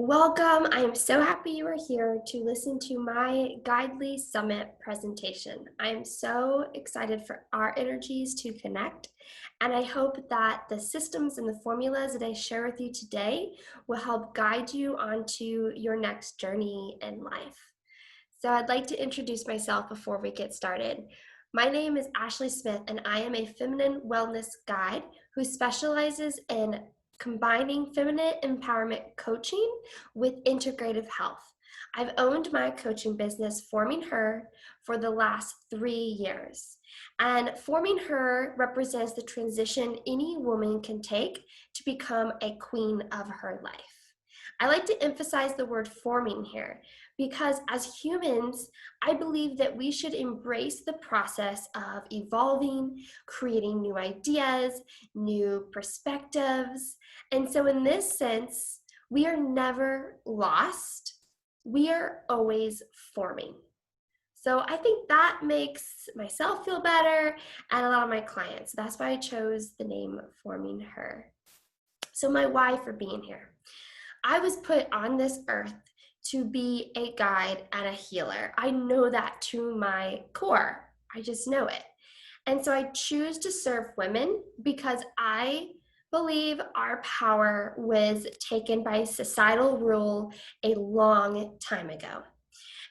Welcome. I am so happy you are here to listen to my Guidely Summit presentation. I am so excited for our energies to connect, and I hope that the systems and the formulas that I share with you today will help guide you onto your next journey in life. So I'd like to introduce myself before we get started. My name is Ashley Smith, and I am a feminine wellness guide who specializes in combining feminine empowerment coaching with integrative health. I've owned my coaching business, Forming Her, for the last 3 years. And Forming Her represents the transition any woman can take to become a queen of her life. I like to emphasize the word forming here because as humans, I believe that we should embrace the process of evolving, creating new ideas, new perspectives. And so in this sense, we are never lost. We are always forming. So I think that makes myself feel better and a lot of my clients. That's why I chose the name Forming Her. So my why for being here. I was put on this earth to be a guide and a healer. I know that to my core. I just know it. And so I choose to serve women because I believe our power was taken by societal rule a long time ago.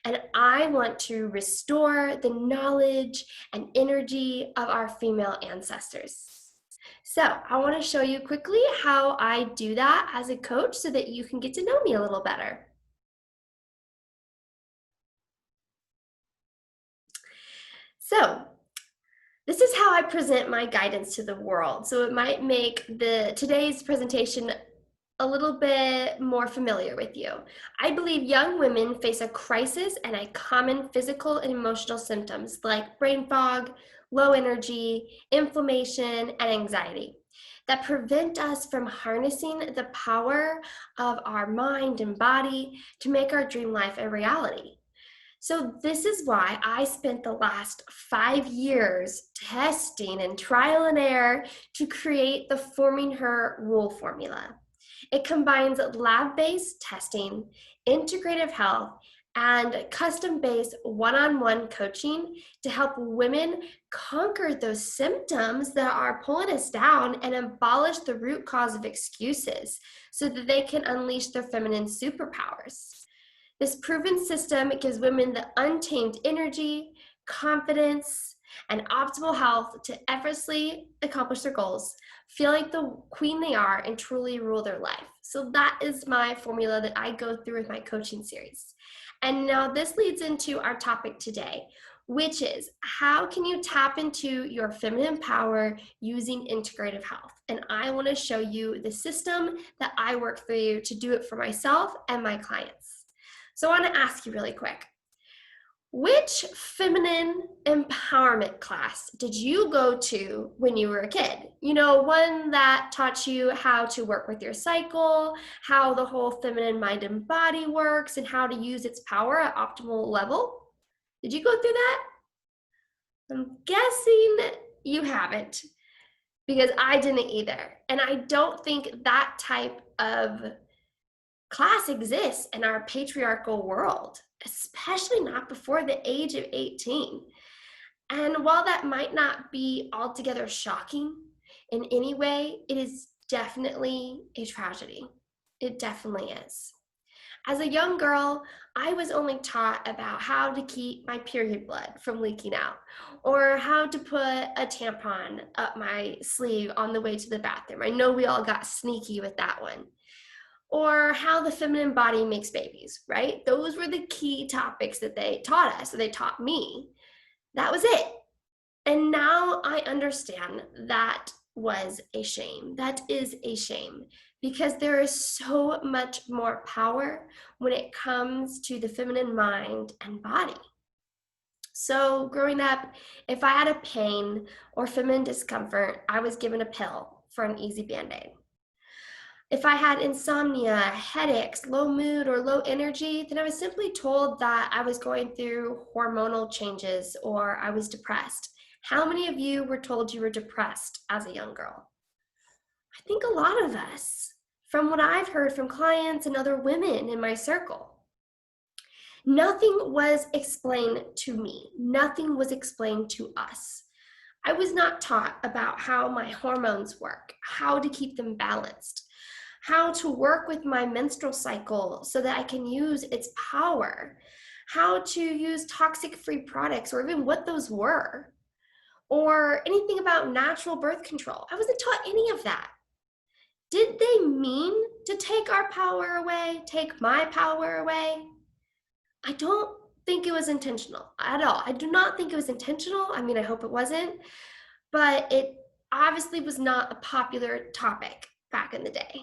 And I want to restore the knowledge and energy of our female ancestors. So I want to show you quickly how I do that as a coach so that you can get to know me a little better. So this is how I present my guidance to the world. So it might make today's presentation a little bit more familiar with you. I believe young women face a crisis and a common physical and emotional symptoms like brain fog, low energy, inflammation, and anxiety that prevent us from harnessing the power of our mind and body to make our dream life a reality. So this is why I spent the last 5 years testing and trial and error to create the Forming Her Rule formula. It combines lab-based testing, integrative health, and custom-based one-on-one coaching to help women conquer those symptoms that are pulling us down and abolish the root cause of excuses so that they can unleash their feminine superpowers. This proven system gives women the untamed energy, confidence, and optimal health to effortlessly accomplish their goals, feel like the queen they are, and truly rule their life. So that is my formula that I go through with my coaching series. And now this leads into our topic today, which is how can you tap into your feminine power using integrative health? And I want to show you the system that I work through to do it for myself and my clients. So I want to ask you really quick, which feminine empowerment class did you go to when you were a kid? You know, one that taught you how to work with your cycle, how the whole feminine mind and body works, and how to use its power at optimal level? Did you go through that? I'm guessing you haven't, because I didn't either. And I don't think that type of class exists in our patriarchal world, especially not before the age of 18. And while that might not be altogether shocking in any way, it is definitely a tragedy. It definitely is. As a young girl, I was only taught about how to keep my period blood from leaking out, or how to put a tampon up my sleeve on the way to the bathroom. I know we all got sneaky with that one. Or how the feminine body makes babies, right? Those were the key topics that they taught us, or they taught me. That was it. And now I understand that was a shame. That is a shame because there is so much more power when it comes to the feminine mind and body. So growing up, if I had a pain or feminine discomfort, I was given a pill for an easy Band-Aid. If I had insomnia, headaches, low mood, or low energy, then I was simply told that I was going through hormonal changes or I was depressed. How many of you were told you were depressed as a young girl? I think a lot of us from what I've heard from clients and other women in my circle, nothing was explained to me. Nothing was explained to us. I was not taught about how my hormones work, how to keep them balanced, how to work with my menstrual cycle so that I can use its power, how to use toxic-free products, or even what those were, or anything about natural birth control. I wasn't taught any of that. Did they mean to take our power away, take my power away? I don't think it was intentional at all. I do not think it was intentional. I mean, I hope it wasn't, but it obviously was not a popular topic back in the day.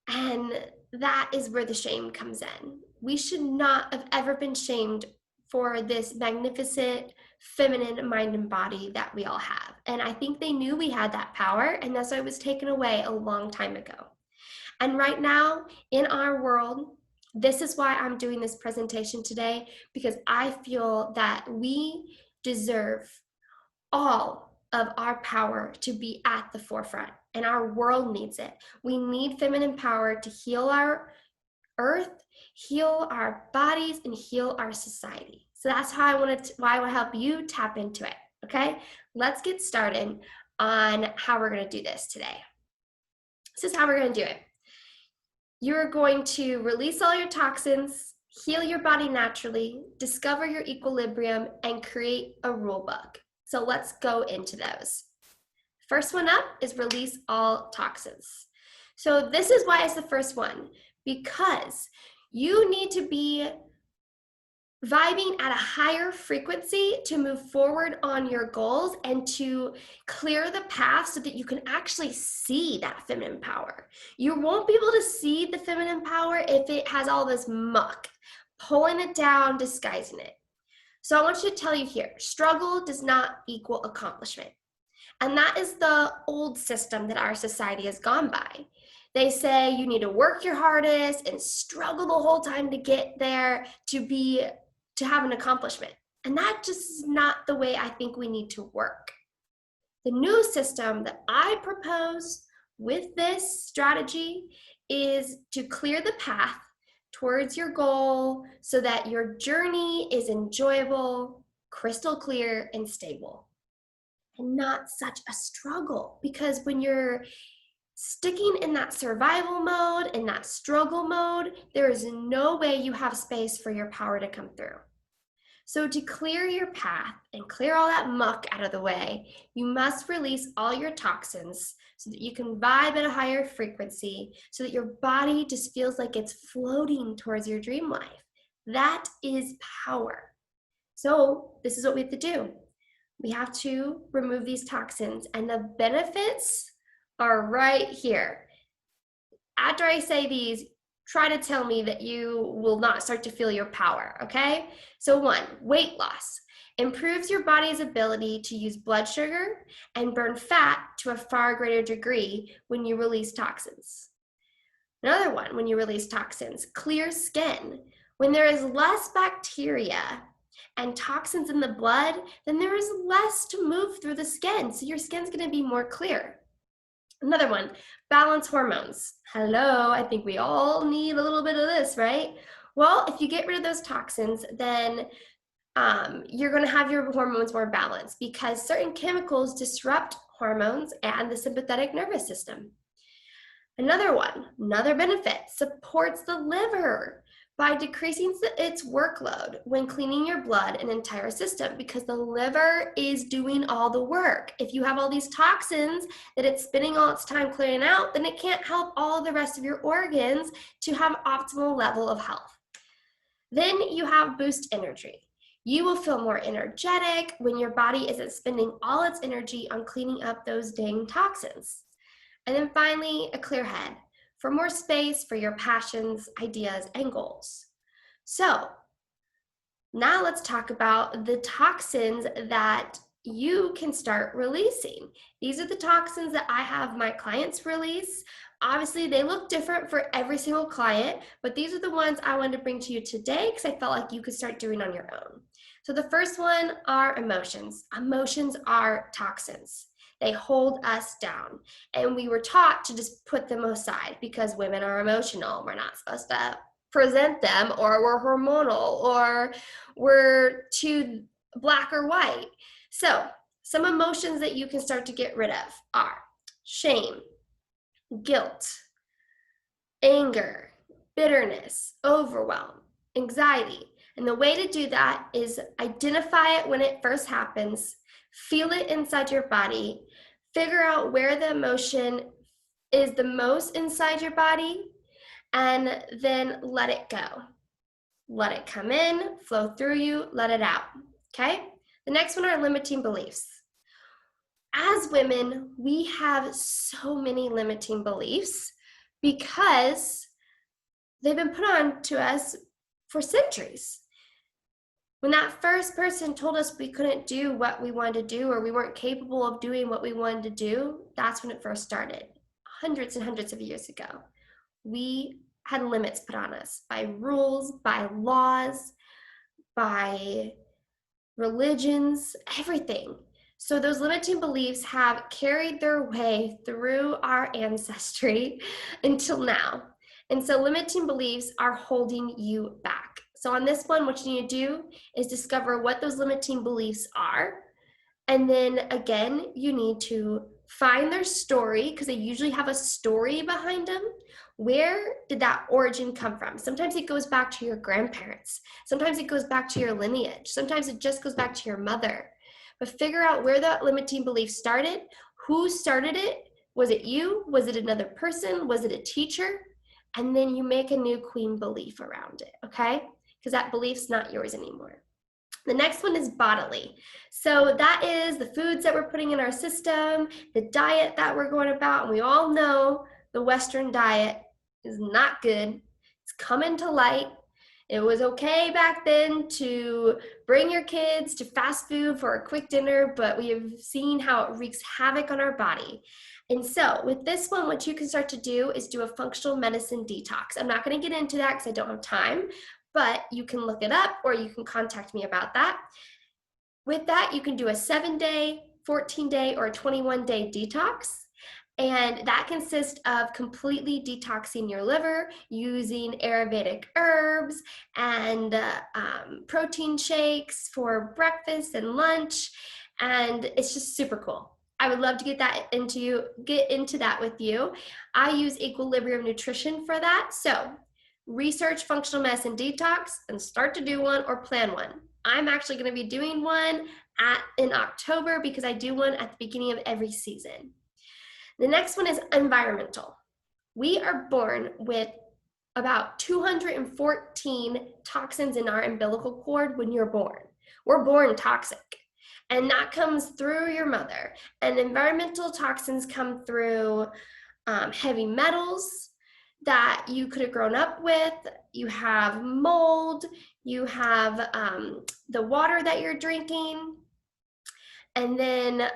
And that is where the shame comes in. We should not have ever been shamed for this magnificent feminine mind and body that we all have. And I think they knew we had that power, and that's why it was taken away a long time ago. And right now in our world, this is why I'm doing this presentation today, because I feel that we deserve all of our power to be at the forefront, and our world needs it. We need feminine power to heal our earth, heal our bodies, and heal our society. So that's how I want to help you tap into it. Okay, let's get started on how we're going to do this today. This is how we're going to do it. You're going to release all your toxins, heal your body naturally, discover your equilibrium, and create a rule book. So let's go into those. First one up is release all toxins. So this is why it's the first one, because you need to be vibing at a higher frequency to move forward on your goals and to clear the path so that you can actually see that feminine power. You won't be able to see the feminine power if it has all this muck, pulling it down, disguising it. So I want you to tell you here, struggle does not equal accomplishment. And that is the old system that our society has gone by. They say you need to work your hardest and struggle the whole time to get there to have an accomplishment. And that just is not the way I think we need to work. The new system that I propose with this strategy is to clear the path towards your goal so that your journey is enjoyable, crystal clear, and stable, and not such a struggle. Because when you're sticking in that survival mode, in that struggle mode, there is no way you have space for your power to come through. So to clear your path and clear all that muck out of the way, you must release all your toxins so that you can vibe at a higher frequency, so that your body just feels like it's floating towards your dream life. That is power. So this is what we have to do. We have to remove these toxins, and the benefits are right here. After I say these, try to tell me that you will not start to feel your power, okay? So 1, weight loss. Improves your body's ability to use blood sugar and burn fat to a far greater degree when you release toxins. Another one, when you release toxins, clears skin. When there is less bacteria and toxins in the blood, then there is less to move through the skin, so your skin's gonna be more clear. Another one, balance hormones. Hello, I think we all need a little bit of this, right? Well, if you get rid of those toxins, then you're gonna have your hormones more balanced, because certain chemicals disrupt hormones and the sympathetic nervous system. Another one, another benefit, supports the liver by decreasing its workload when cleaning your blood and entire system, because the liver is doing all the work. If you have all these toxins that it's spending all its time clearing out, then it can't help all the rest of your organs to have optimal level of health. Then you have boost energy. You will feel more energetic when your body isn't spending all its energy on cleaning up those dang toxins. And then finally, a clear head for more space for your passions, ideas, and goals. So now let's talk about the toxins that you can start releasing. These are the toxins that I have my clients release. Obviously, they look different for every single client, but these are the ones I wanted to bring to you today because I felt like you could start doing on your own. So the first one are emotions. Emotions are toxins. They hold us down. And we were taught to just put them aside because women are emotional. We're not supposed to present them, or we're hormonal, or we're too black or white. So some emotions that you can start to get rid of are shame, guilt, anger, bitterness, overwhelm, anxiety. And the way to do that is identify it when it first happens, feel it inside your body, figure out where the emotion is the most inside your body, and then let it go. Let it come in, flow through you, let it out. Okay? The next one are limiting beliefs. As women, we have so many limiting beliefs because they've been put on to us for centuries. When that first person told us we couldn't do what we wanted to do, or we weren't capable of doing what we wanted to do, that's when it first started, hundreds and hundreds of years ago. We had limits put on us by rules, by laws, by religions, everything. So those limiting beliefs have carried their way through our ancestry until now. And so limiting beliefs are holding you back. So on this one, what you need to do is discover what those limiting beliefs are. And then again, you need to find their story, because they usually have a story behind them. Where did that origin come from? Sometimes it goes back to your grandparents. Sometimes it goes back to your lineage. Sometimes it just goes back to your mother. But figure out where that limiting belief started. Who started it? Was it you? Was it another person? Was it a teacher? And then you make a new queen belief around it, okay? Because that belief's not yours anymore. The next one is bodily. So that is the foods that we're putting in our system, the diet that we're going about. And we all know the Western diet is not good. It's coming to light. It was okay back then to bring your kids to fast food for a quick dinner, but we have seen how it wreaks havoc on our body. And so with this one, what you can start to do is do a functional medicine detox. I'm not going to get into that because I don't have time, but you can look it up or you can contact me about that. With that, you can do a 7-day, 14-day, or a 21-day detox. And that consists of completely detoxing your liver using Ayurvedic herbs and protein shakes for breakfast and lunch. And it's just super cool. I would love to get into that with you. I use Equilibrium Nutrition for that. So research functional medicine detox and start to do one or plan one. I'm actually going to be doing one in October because I do one at the beginning of every season. The next one is environmental. We are born with about 214 toxins in our umbilical cord when you're born. We're born toxic, and that comes through your mother. And environmental toxins come through heavy metals that you could have grown up with. You have mold, you have the water that you're drinking, and then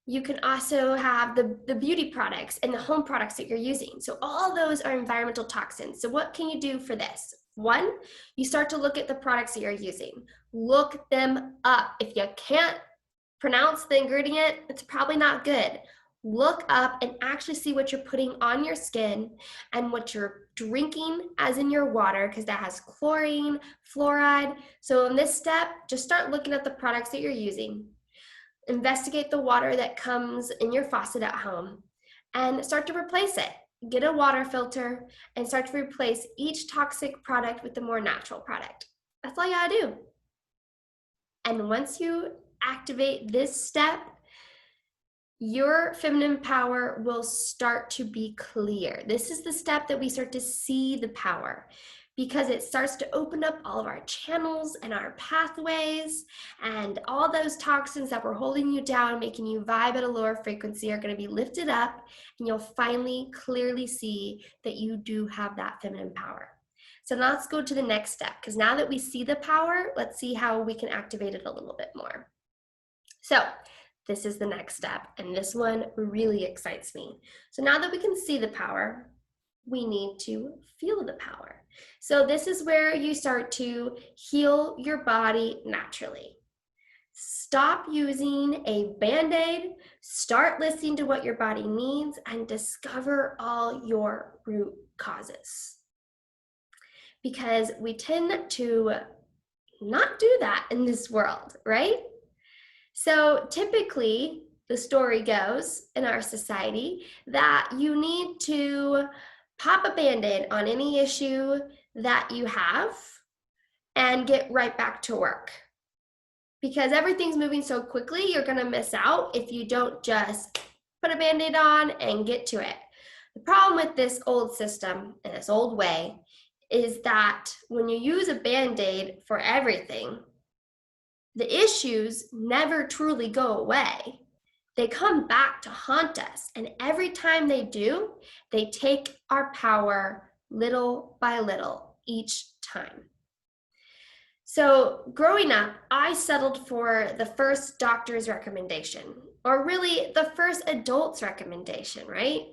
you can also have the beauty products and the home products that you're using. So all those are environmental toxins. So what can you do for this? One, you start to look at the products that you're using. Look them up. If you can't pronounce the ingredient, it's probably not good. Look up and actually see what you're putting on your skin and what you're drinking, as in your water, because that has chlorine, fluoride. So in this step, just start looking at the products that you're using. Investigate the water that comes in your faucet at home and start to replace it. Get a water filter and start to replace each toxic product with a more natural product. That's all you gotta do. And once you activate this step, your feminine power will start to be clear. This is the step that we start to see the power, because it starts to open up all of our channels and our pathways, and all those toxins that were holding you down, making you vibe at a lower frequency, are going to be lifted up, and you'll finally clearly see that you do have that feminine power. So now let's go to the next step, because now that we see the power, let's see how we can activate it a little bit more. So this is the next step, and this one really excites me. So now that we can see the power, we need to feel the power. So this is where you start to heal your body naturally. Stop using a Band-Aid, start listening to what your body needs, and discover all your root causes. Because we tend to not do that in this world, right? So typically, the story goes in our society that you need to pop a Band-Aid on any issue that you have and get right back to work. Because everything's moving so quickly, you're gonna miss out if you don't just put a Band-Aid on and get to it. The problem with this old system and this old way is that when you use a Band-Aid for everything, the issues never truly go away. They come back to haunt us, and every time they do, they take our power little by little each time. So growing up, I settled for the first doctor's recommendation, or really the first adult's recommendation, right?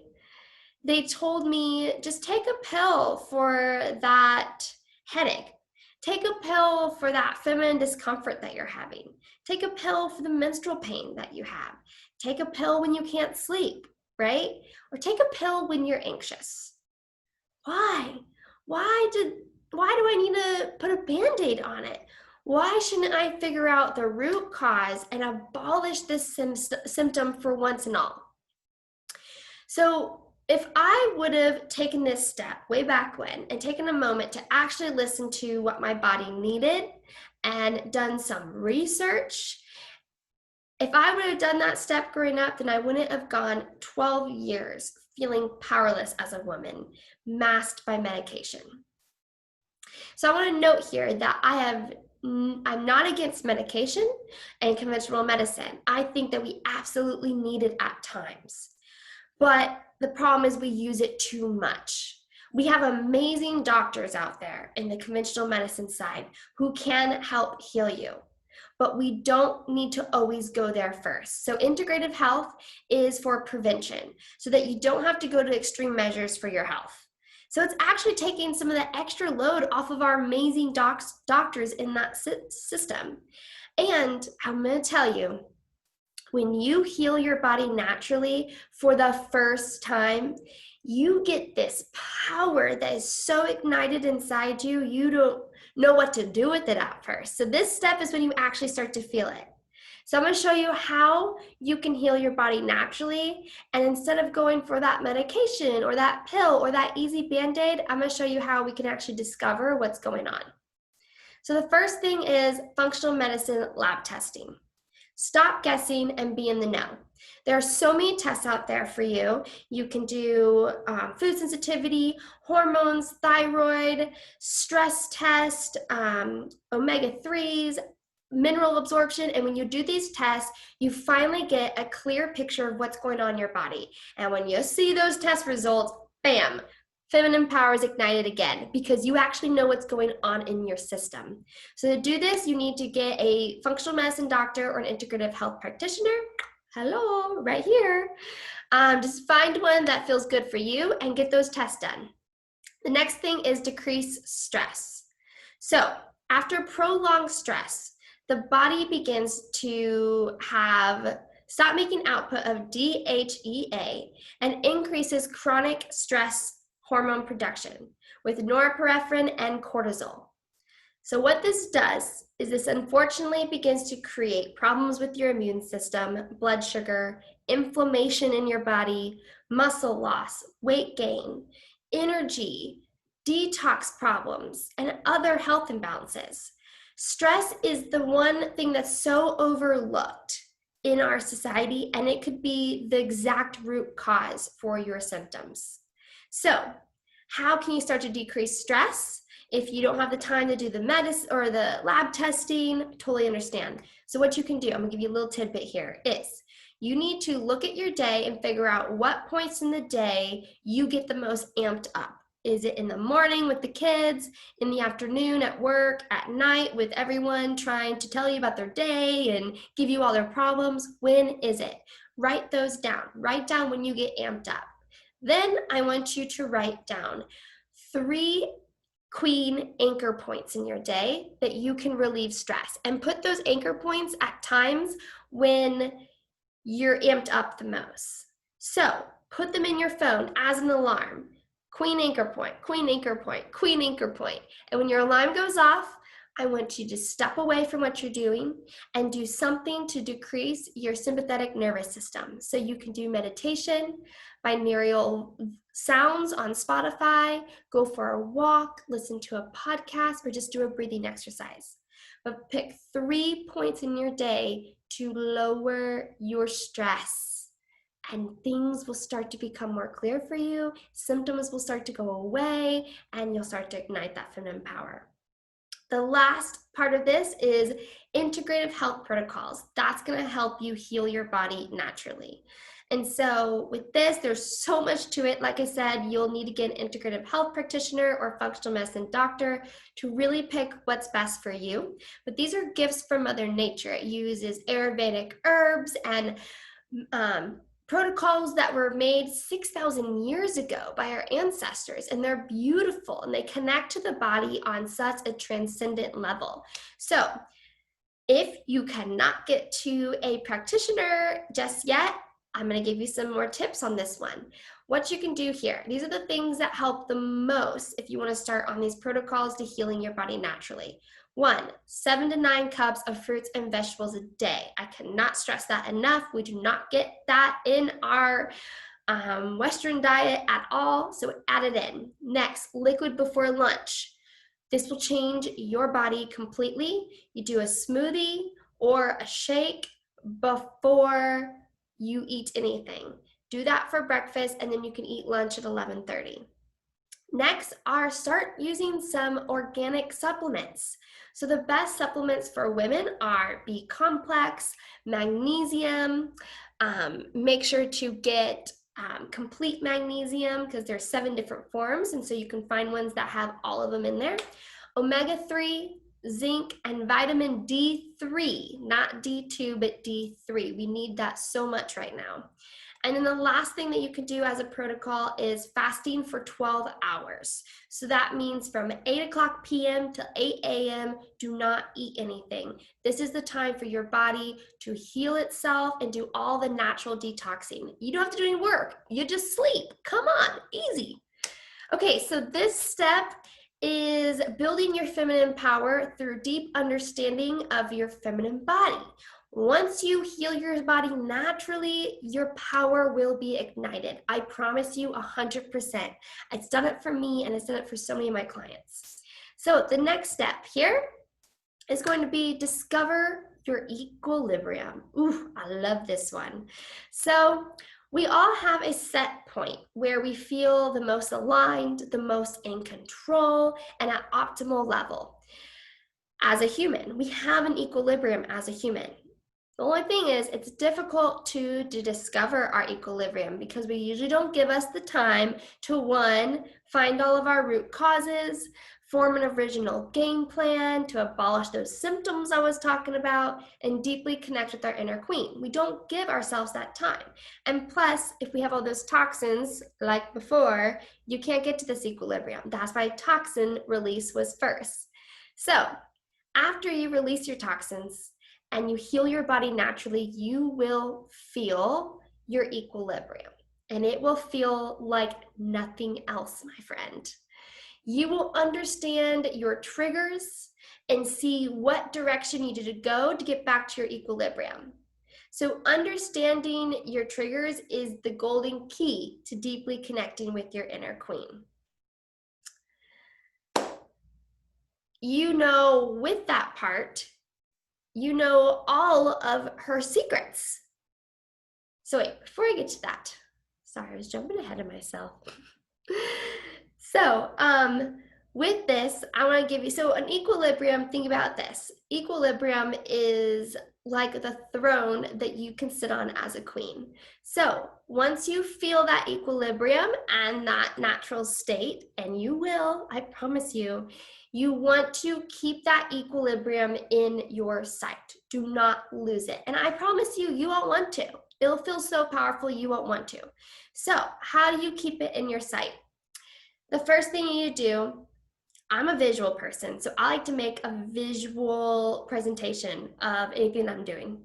They told me, just take a pill for that headache. Take a pill for that feminine discomfort that you're having. Take a pill for the menstrual pain that you have. Take a pill when you can't sleep, right? Or take a pill when you're anxious. Why? Why do I need to put a Band-Aid on it? Why shouldn't I figure out the root cause and abolish this symptom for once and all? So if I would have taken this step way back when and taken a moment to actually listen to what my body needed and done some research, if I would have done that step growing up, then I wouldn't have gone 12 years feeling powerless as a woman, masked by medication. So I want to note here that I'm not against medication and conventional medicine. I think that we absolutely need it at times. But the problem is we use it too much. We have amazing doctors out there in the conventional medicine side who can help heal you, but we don't need to always go there first. So integrative health is for prevention so that you don't have to go to extreme measures for your health. So it's actually taking some of the extra load off of our amazing doctors in that system. And I'm going to tell you, when you heal your body naturally for the first time, you get this power that is so ignited inside you, you don't know what to do with it at first. So this step is when you actually start to feel it. So I'm going to show you how you can heal your body naturally. And instead of going for that medication or that pill or that easy Band-Aid, I'm going to show you how we can actually discover what's going on. So the first thing is functional medicine lab testing. Stop guessing and be in the know. There are so many tests out there for you. You can do food sensitivity, hormones, thyroid, stress test, omega-3s, mineral absorption. And when you do these tests, you finally get a clear picture of what's going on in your body. And when you see those test results, bam, feminine power is ignited again because you actually know what's going on in your system. So to do this, you need to get a functional medicine doctor or an integrative health practitioner. Hello, right here. Just find one that feels good for you and get those tests done. The next thing is decrease stress. So after prolonged stress, the body begins to stop making output of DHEA and increases chronic stress hormone production with norepinephrine and cortisol. So what this does is this unfortunately begins to create problems with your immune system, blood sugar, inflammation in your body, muscle loss, weight gain, energy, detox problems, and other health imbalances. Stress is the one thing that's so overlooked in our society, and it could be the exact root cause for your symptoms. So how can you start to decrease stress? If you don't have the time to do the medicine or the lab testing, totally understand. So what you can do, I'm gonna give you a little tidbit here, is you need to look at your day and figure out what points in the day you get the most amped up. Is it in the morning with the kids, in the afternoon at work, at night with everyone trying to tell you about their day and give you all their problems? When is it? Write those down. Write down when you get amped up. Then I want you to write down 3 queen anchor points in your day that you can relieve stress, and put those anchor points at times when you're amped up the most. So put them in your phone as an alarm. Queen anchor point, queen anchor point, queen anchor point. And when your alarm goes off, I want you to step away from what you're doing and do something to decrease your sympathetic nervous system. So you can do meditation, binaural sounds on Spotify, go for a walk, listen to a podcast, or just do a breathing exercise. But pick 3 points in your day to lower your stress, and things will start to become more clear for you. Symptoms will start to go away, and you'll start to ignite that feminine power. The last part of this is integrative health protocols. That's going to help you heal your body naturally. And so with this, there's so much to it. Like I said, you'll need to get an integrative health practitioner or functional medicine doctor to really pick what's best for you. But these are gifts from Mother Nature. It uses Ayurvedic herbs and protocols that were made 6,000 years ago by our ancestors, and they're beautiful and they connect to the body on such a transcendent level. So if you cannot get to a practitioner just yet, I'm going to give you some more tips on this one. What you can do here, these are the things that help the most if you want to start on these protocols to healing your body naturally. 1, 7 to 9 cups of fruits and vegetables a day. I cannot stress that enough. We do not get that in our Western diet at all, so add it in. Next, liquid before lunch. This will change your body completely. You do a smoothie or a shake before you eat anything. Do that for breakfast, and then you can eat lunch at 11:30. Next start using some organic supplements. So the best supplements for women are B complex, magnesium. Make sure to get complete magnesium, because there's 7 different forms, and so you can find ones that have all of them in there. Omega-3, zinc, and vitamin D3, not D2, but D3. We need that so much right now. And then the last thing that you can do as a protocol is fasting for 12 hours. So that means from 8:00 p.m. to 8 a.m., do not eat anything. This is the time for your body to heal itself and do all the natural detoxing. You don't have to do any work. You just sleep. Come on, easy. Okay, so this step is building your feminine power through deep understanding of your feminine body. Once you heal your body naturally, your power will be ignited. I promise you 100%. It's done it for me, and it's done it for so many of my clients. So the next step here is going to be discover your equilibrium. Ooh, I love this one. So we all have a set point where we feel the most aligned, the most in control, and at optimal level. As a human, we have an equilibrium as a human. The only thing is, it's difficult to discover our equilibrium because we usually don't give us the time to, 1, find all of our root causes, form an original game plan to abolish those symptoms I was talking about, and deeply connect with our inner queen. We don't give ourselves that time. And plus, if we have all those toxins, like before, you can't get to this equilibrium. That's why toxin release was first. So after you release your toxins, and you heal your body naturally, you will feel your equilibrium. And it will feel like nothing else, my friend. You will understand your triggers and see what direction you need to go to get back to your equilibrium. So understanding your triggers is the golden key to deeply connecting with your inner queen. You know, with that part, you know all of her secrets. So wait, before I get to that, sorry, I was jumping ahead of myself. So with this, I want to give you, so an equilibrium, think about this. Equilibrium is like the throne that you can sit on as a queen. So once you feel that equilibrium and that natural state, and you will, I promise you, you want to keep that equilibrium in your sight. Do not lose it. And I promise you, you won't want to. It'll feel so powerful, you won't want to. So how do you keep it in your sight? The first thing you do I'm a visual person, so I like to make a visual presentation of anything that I'm doing.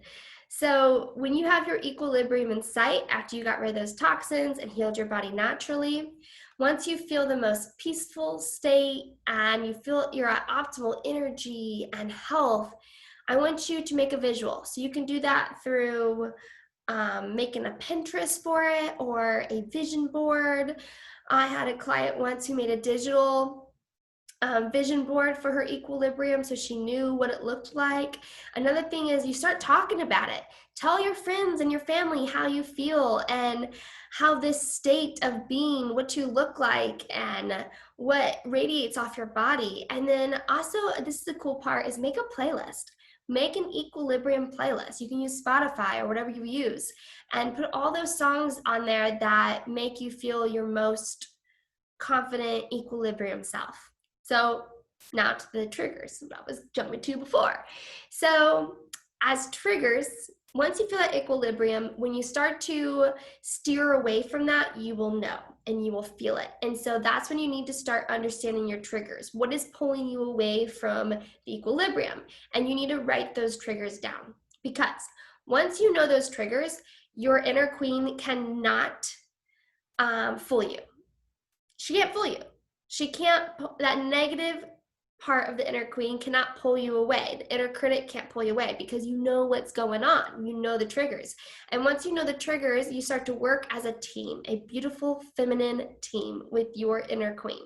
So when you have your equilibrium in sight after you got rid of those toxins and healed your body naturally, once you feel the most peaceful state and you feel you're at optimal energy and health, I want you to make a visual. So you can do that through making a Pinterest for it or a vision board. I had a client once who made a digital vision board for her equilibrium so she knew what it looked like. Another thing is you start talking about it. Tell your friends and your family how you feel and how this state of being, what you look like and what radiates off your body. And then also, this is the cool part, is make a playlist. Make an equilibrium playlist. You can use Spotify or whatever you use and put all those songs on there that make you feel your most confident equilibrium self. So now to the triggers that I was jumping to before. So as triggers, once you feel that equilibrium, when you start to steer away from that, you will know and you will feel it. And so that's when you need to start understanding your triggers. What is pulling you away from the equilibrium? And you need to write those triggers down, because once you know those triggers, your inner queen cannot fool you. She can't fool you. She can't, that negative part of the inner queen cannot pull you away. The inner critic can't pull you away because you know what's going on. You know the triggers. And once you know the triggers, you start to work as a team, a beautiful feminine team with your inner queen.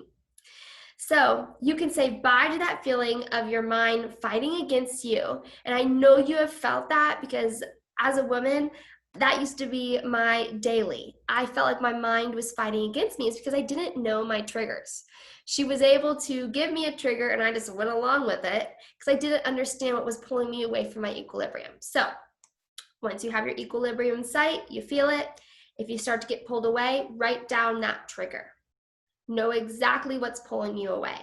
So you can say bye to that feeling of your mind fighting against you. And I know you have felt that, because as a woman, that used to be my daily. I felt like my mind was fighting against me. It's because I didn't know my triggers. She was able to give me a trigger and I just went along with it because I didn't understand what was pulling me away from my equilibrium. So once you have your equilibrium in sight, you feel it. If you start to get pulled away, write down that trigger. Know exactly what's pulling you away.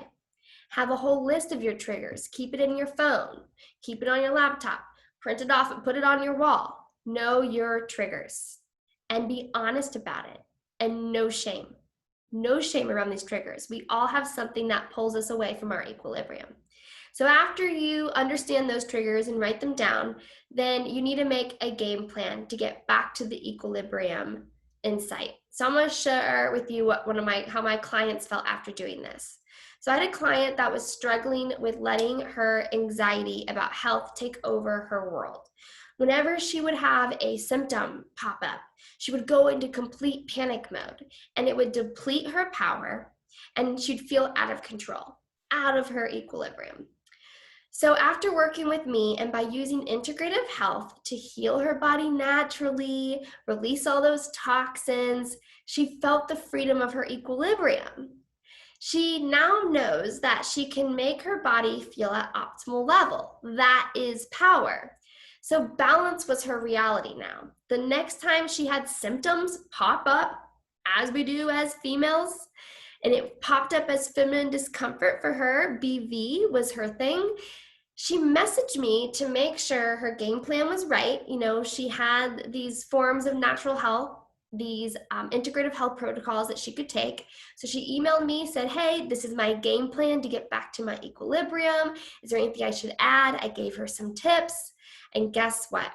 Have a whole list of your triggers. Keep it in your phone. Keep it on your laptop. Print it off and put it on your wall. Know your triggers and be honest about it, and no shame. No shame around these triggers. We all have something that pulls us away from our equilibrium. So after you understand those triggers and write them down, then you need to make a game plan to get back to the equilibrium in sight. So I'm going to share with you how my clients felt after doing this. So I had a client that was struggling with letting her anxiety about health take over her world. Whenever she would have a symptom pop up, she would go into complete panic mode and it would deplete her power and she'd feel out of control, out of her equilibrium. So after working with me and by using integrative health to heal her body naturally, release all those toxins, she felt the freedom of her equilibrium. She now knows that she can make her body feel at optimal level. That is power. So balance was her reality now. The next time she had symptoms pop up, as we do as females, and it popped up as feminine discomfort for her, BV was her thing, she messaged me to make sure her game plan was right. You know, she had these forms of natural health, these integrative health protocols that she could take. So she emailed me, said, hey, this is my game plan to get back to my equilibrium. Is there anything I should add? I gave her some tips. And guess what?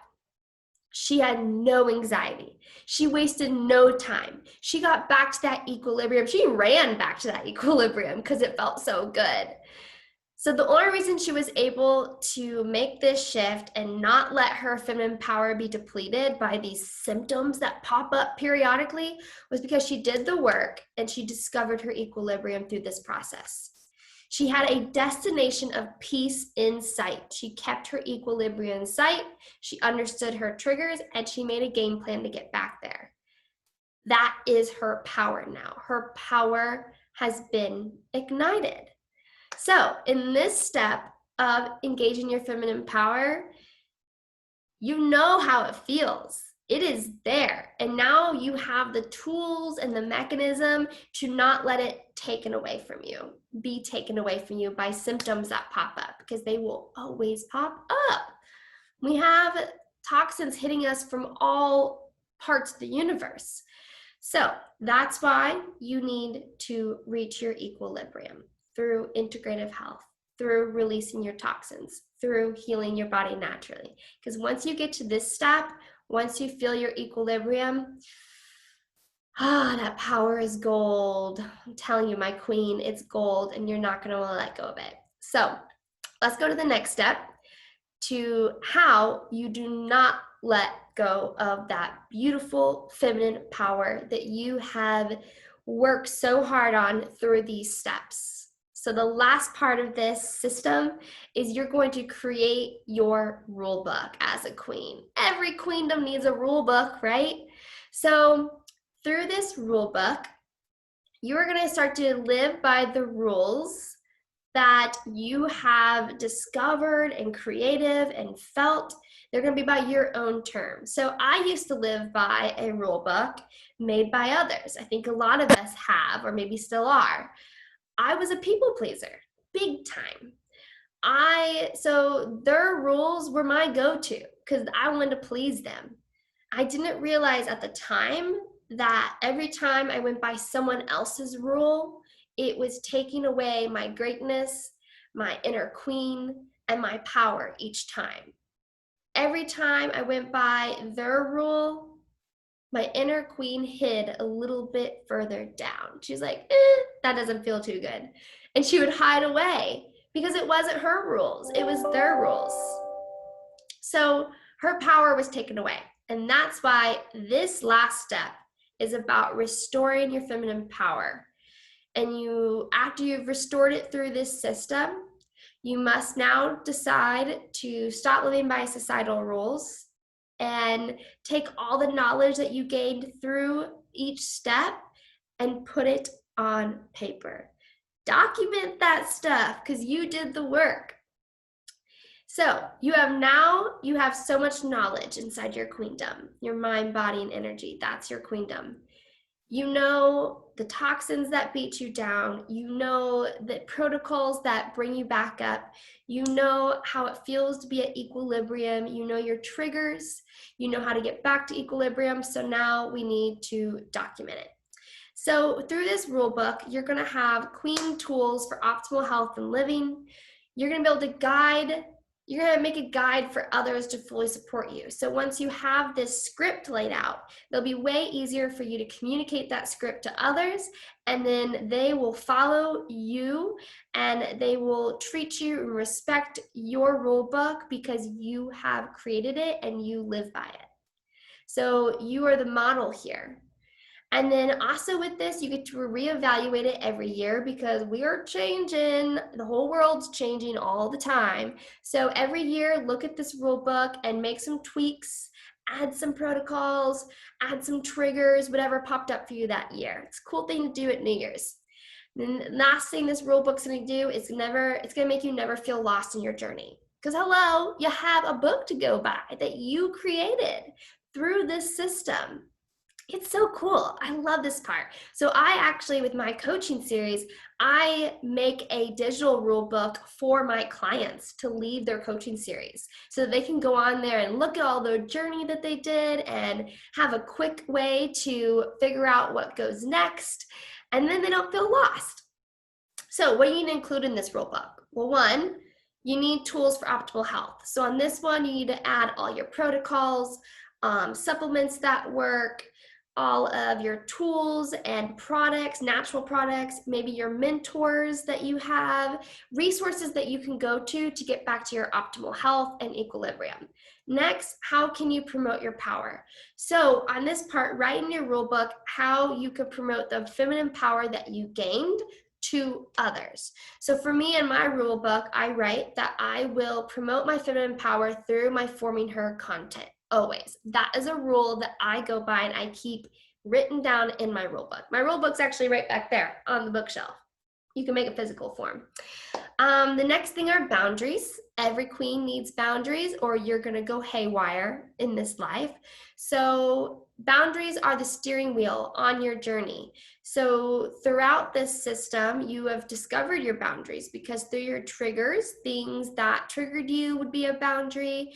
She had no anxiety. She wasted no time. She got back to that equilibrium. She ran back to that equilibrium because it felt so good. So the only reason she was able to make this shift and not let her feminine power be depleted by these symptoms that pop up periodically was because she did the work and she discovered her equilibrium through this process. She had a destination of peace in sight. She kept her equilibrium in sight. She understood her triggers and she made a game plan to get back there. That is her power now. Her power has been ignited. So in this step of engaging your feminine power, you know how it feels. It is there. And now you have the tools and the mechanism to not let it be taken away from you by symptoms that pop up, because they will always pop up. We have toxins hitting us from all parts of the universe. So that's why you need to reach your equilibrium through integrative health, through releasing your toxins, through healing your body naturally. Because once you get to this step, once you feel your equilibrium, that power is gold. I'm telling you, my queen, it's gold, and you're not going to want to let go of it. So let's go to the next step, to how you do not let go of that beautiful feminine power that you have worked so hard on through these steps. So the last part of this system is you're going to create your rule book as a queen. Every queendom needs a rule book, right? So through this rule book, you're going to start to live by the rules that you have discovered and creative and felt. They're going to be by your own terms. So I used to live by a rule book made by others. I think a lot of us have, or maybe still are. I was a people pleaser, big time. So their rules were my go-to because I wanted to please them. I didn't realize at the time that every time I went by someone else's rule, it was taking away my greatness, my inner queen, and my power each time. Every time I went by their rule, my inner queen hid a little bit further down. She was like, that doesn't feel too good. And she would hide away because it wasn't her rules, it was their rules. So her power was taken away. And that's why this last step is about restoring your feminine power. And after you've restored it through this system, you must now decide to stop living by societal rules and take all the knowledge that you gained through each step and put it on paper. Document that stuff because you did the work. So you have so much knowledge inside your queendom, your mind, body, and energy. That's your queendom. You know the toxins that beat you down. You know the protocols that bring you back up. You know how it feels to be at equilibrium. You know your triggers. You know how to get back to equilibrium. So now we need to document it. So through this rule book, you're going to have queen tools for optimal health and living. You're going to be able to you're going to make a guide for others to fully support you. So once you have this script laid out, it'll be way easier for you to communicate that script to others, and then they will follow you and they will treat you and respect your rule book because you have created it and you live by it. So you are the model here. And then also with this, you get to reevaluate it every year because we are changing. The whole world's changing all the time. So every year, look at this rule book and make some tweaks, add some protocols, add some triggers, whatever popped up for you that year. It's a cool thing to do at New Year's. Then the last thing this rule book's going to do is it's going to make you never feel lost in your journey. Because hello, you have a book to go by that you created through this system. It's so cool. I love this part. So I actually, with my coaching series, I make a digital rule book for my clients to leave their coaching series so that they can go on there and look at all the journey that they did and have a quick way to figure out what goes next. And then they don't feel lost. So what do you need to include in this rule book? Well, one, you need tools for optimal health. So on this one, you need to add all your protocols, supplements that work, all of your tools and products, natural products, maybe your mentors that you have, resources that you can go to get back to your optimal health and equilibrium. Next, how can you promote your power? So on this part, write in your rule book how you could promote the feminine power that you gained to others. So for me in my rule book, I write that I will promote my feminine power through my Forming Her content. Always. That is a rule that I go by and I keep written down in my rule book. My rule book's actually right back there on the bookshelf. You can make a physical form. The next thing are boundaries. Every queen needs boundaries or you're going to go haywire in this life. So boundaries are the steering wheel on your journey. So throughout this system, you have discovered your boundaries because through your triggers, things that triggered you would be a boundary.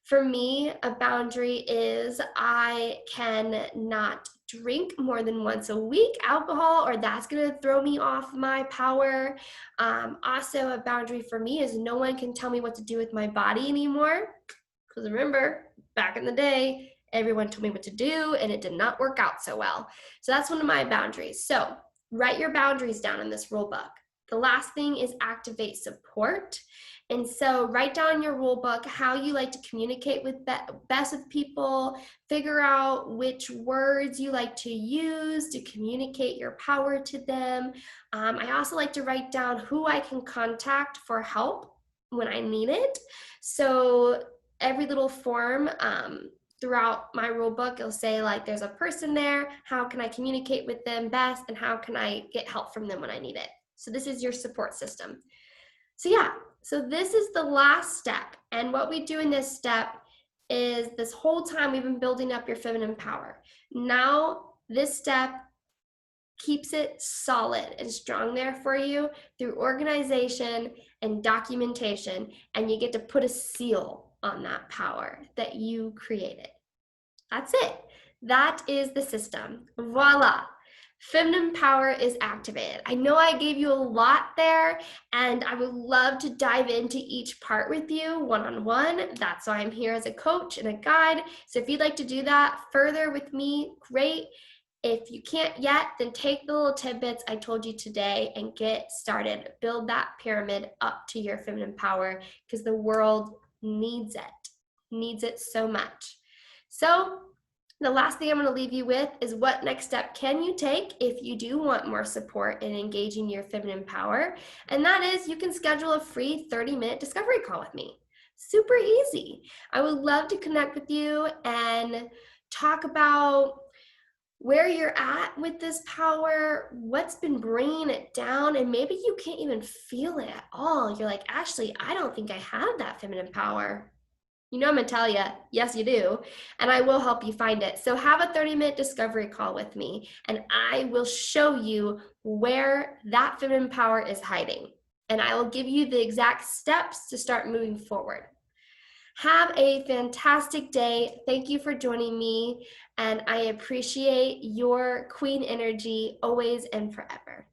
For me, a boundary is I can not drink more than once a week alcohol, or that's going to throw me off my power. Also, a boundary for me is no one can tell me what to do with my body anymore. Because remember, back in the day, everyone told me what to do and it did not work out so well. So that's one of my boundaries. So write your boundaries down in this rule book. The last thing is activate support. And so write down your rule book, how you like to communicate with best with people, figure out which words you like to use to communicate your power to them. I also like to write down who I can contact for help when I need it. So every little form throughout my rule book, it'll say like there's a person there, how can I communicate with them best, and how can I get help from them when I need it. So this is your support system. So yeah, so this is the last step. And what we do in this step is this whole time we've been building up your feminine power. Now this step keeps it solid and strong there for you through organization and documentation, and you get to put a seal on that power that you created. That's it. That is the system. Voila. Feminine power is activated. I know I gave you a lot there, and I would love to dive into each part with you one-on-one. That's why I'm here as a coach and a guide. So if you'd like to do that further with me, great. If you can't yet, then take the little tidbits I told you today and get started. Build that pyramid up to your feminine power, because the world needs it so much. So the last thing I'm going to leave you with is what next step can you take if you do want more support in engaging your feminine power. And that is, you can schedule a free 30-minute discovery call with me. Super easy. I would love to connect with you and talk about where you're at with this power, what's been bringing it down, and maybe you can't even feel it at all. You're like, Ashley, I don't think I have that feminine power. You know I'm gonna tell you, yes you do, and I will help you find it. So have a 30-minute discovery call with me, and I will show you where that feminine power is hiding. And I will give you the exact steps to start moving forward. Have a fantastic day. Thank you for joining me, and I appreciate your queen energy always and forever.